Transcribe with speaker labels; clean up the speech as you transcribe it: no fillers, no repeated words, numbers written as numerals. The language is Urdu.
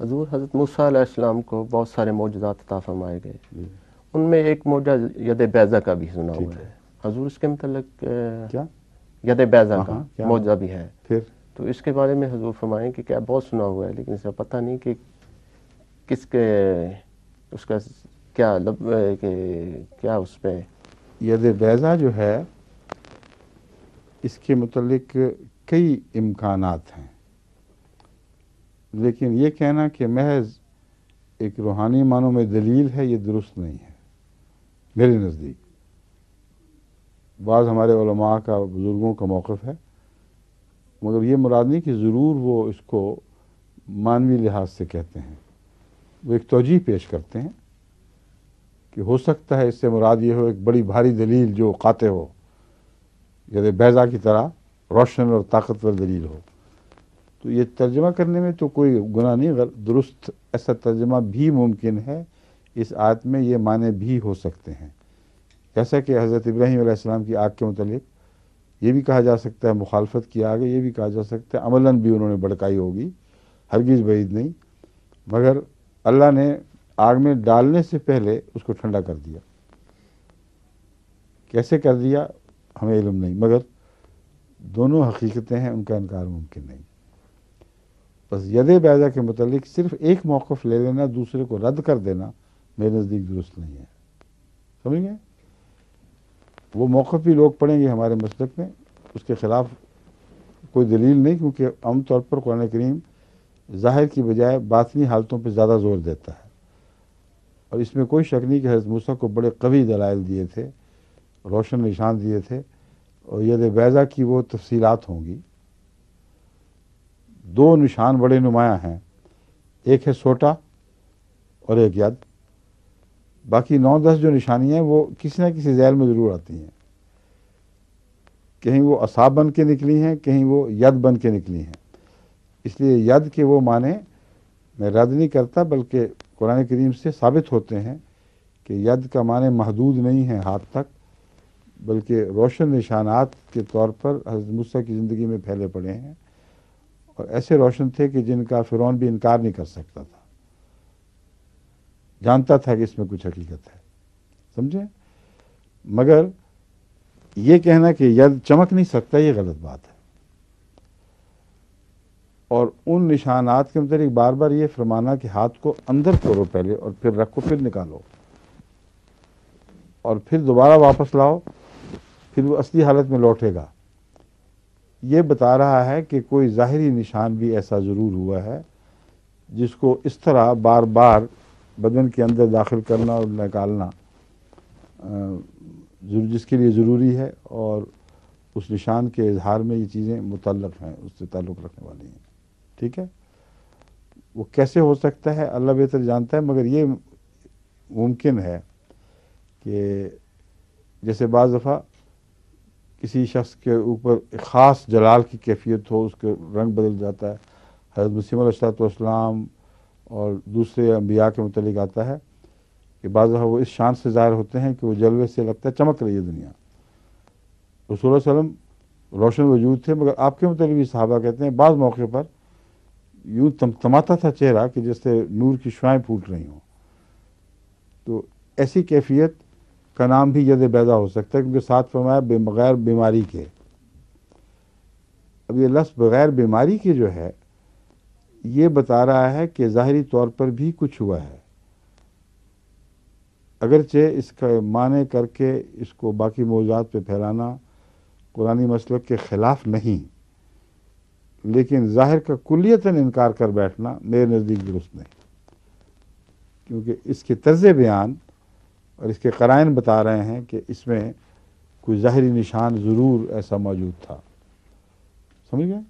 Speaker 1: حضور حضرت موسیٰ علیہ السلام کو بہت سارے معجزات عطا فرمائے گئے، ان میں ایک معجزہ ید بیضہ کا بھی سنا ہوا ہے حضور، اس کے متعلق
Speaker 2: کیا
Speaker 1: ید بیضہ کا
Speaker 2: کیا
Speaker 1: معجزہ بھی ہے،
Speaker 2: پھر
Speaker 1: تو اس کے بارے میں حضور فرمائیں کہ کیا بہت سنا ہوا ہے لیکن اس کا پتہ نہیں کہ کس کے اس کا کیا کیا اس پہ
Speaker 2: ید بیضہ جو ہے اس کے متعلق کئی امکانات ہیں، لیکن یہ کہنا کہ محض ایک روحانی معنوں میں دلیل ہے یہ درست نہیں ہے میرے نزدیک۔ بعض ہمارے علماء کا بزرگوں کا موقف ہے، مگر یہ مراد نہیں کہ ضرور وہ اس کو معنوی لحاظ سے کہتے ہیں، وہ ایک توجیہ پیش کرتے ہیں کہ ہو سکتا ہے اس سے مراد یہ ہو ایک بڑی بھاری دلیل جو قاطع ہو، یعنی بیضہ کی طرح روشن اور طاقتور دلیل ہو۔ تو یہ ترجمہ کرنے میں تو کوئی گناہ نہیں، درست ایسا ترجمہ بھی ممکن ہے، اس آیت میں یہ معنی بھی ہو سکتے ہیں، جیسا کہ حضرت ابراہیم علیہ السلام کی آگ کے متعلق یہ بھی کہا جا سکتا ہے مخالفت کی آگ ہے، یہ بھی کہا جا سکتا ہے عملاً بھی انہوں نے بھڑکائی ہوگی، ہرگز بعید نہیں، مگر اللہ نے آگ میں ڈالنے سے پہلے اس کو ٹھنڈا کر دیا۔ کیسے کر دیا ہمیں علم نہیں، مگر دونوں حقیقتیں ہیں، ان کا انکار ممکن نہیں۔ بس ید بیضہ کے متعلق صرف ایک موقف لے لینا، دوسرے کو رد کر دینا میرے نزدیک درست نہیں ہے، سمجھ گئے؟ وہ موقف بھی لوگ پڑھیں گے ہمارے مسلک میں، اس کے خلاف کوئی دلیل نہیں، کیونکہ عام طور پر قرآن کریم ظاہر کی بجائے باطنی حالتوں پہ زیادہ زور دیتا ہے، اور اس میں کوئی شک نہیں کہ حضرت موسیٰ کو بڑے قوی دلائل دیے تھے، روشن نشان دیے تھے، اور ید بیضہ کی وہ تفصیلات ہوں گی۔ دو نشان بڑے نمایاں ہیں، ایک ہے سوٹا اور ایک ید، باقی 9-10 جو نشانیاں ہیں وہ کسی نہ کسی ذیل میں ضرور آتی ہیں، کہیں وہ عصا بن کے نکلی ہیں، کہیں وہ ید بن کے نکلی ہیں۔ اس لیے ید کے وہ معنی میں رد نہیں کرتا، بلکہ قرآن کریم سے ثابت ہوتے ہیں کہ ید کا معنی محدود نہیں ہے ہاتھ تک، بلکہ روشن نشانات کے طور پر حضرت موسیٰ کی زندگی میں پھیلے پڑے ہیں، اور ایسے روشن تھے کہ جن کا فرعون بھی انکار نہیں کر سکتا تھا، جانتا تھا کہ اس میں کچھ حقیقت ہے، سمجھے؟ مگر یہ کہنا کہ ید چمک نہیں سکتا یہ غلط بات ہے، اور ان نشانات کے متعلق بار بار یہ فرمانا کہ ہاتھ کو اندر کرو پہلے اور پھر رکھو پھر نکالو اور پھر دوبارہ واپس لاؤ پھر وہ اصلی حالت میں لوٹے گا، یہ بتا رہا ہے کہ کوئی ظاہری نشان بھی ایسا ضرور ہوا ہے جس کو اس طرح بار بار بدن کے اندر داخل کرنا اور نکالنا جس کے لیے ضروری ہے، اور اس نشان کے اظہار میں یہ چیزیں متعلق ہیں، اس سے تعلق رکھنے والی ہیں، ٹھیک ہے؟ وہ کیسے ہو سکتا ہے اللہ بہتر جانتا ہے، مگر یہ ممکن ہے کہ جیسے بعض دفعہ کسی شخص کے اوپر ایک خاص جلال کی کیفیت ہو، اس کے رنگ بدل جاتا ہے، حضرت مسیح علیہ السلام اور دوسرے انبیاء کے متعلق آتا ہے کہ بعض دفعہ وہ اس شان سے ظاہر ہوتے ہیں کہ وہ جلوے سے لگتا ہے چمک رہی ہے دنیا۔ رسول اللہ علیہ وسلم روشن وجود تھے، مگر آپ کے متعلق بھی صحابہ کہتے ہیں بعض موقع پر یوں تمتماتا تھا چہرہ کہ جس سے نور کی شعائیں پھوٹ رہی ہوں۔ تو ایسی کیفیت کا نام بھی ید بیضہ ہو سکتا ہے، کیونکہ ساتھ فرمایا بغیر بیماری کے۔ اب یہ لفظ بغیر بیماری کے جو ہے یہ بتا رہا ہے کہ ظاہری طور پر بھی کچھ ہوا ہے، اگرچہ اس کا معنی کر کے اس کو باقی موضوعات پہ پھیلانا قرآنی مسلک کے خلاف نہیں، لیکن ظاہر کا کلیتاً انکار کر بیٹھنا میرے نزدیک درست نہیں، کیونکہ اس کے طرز بیان اور اس کے قرائن بتا رہے ہیں کہ اس میں کوئی ظاہری نشان ضرور ایسا موجود تھا، سمجھ گئے؟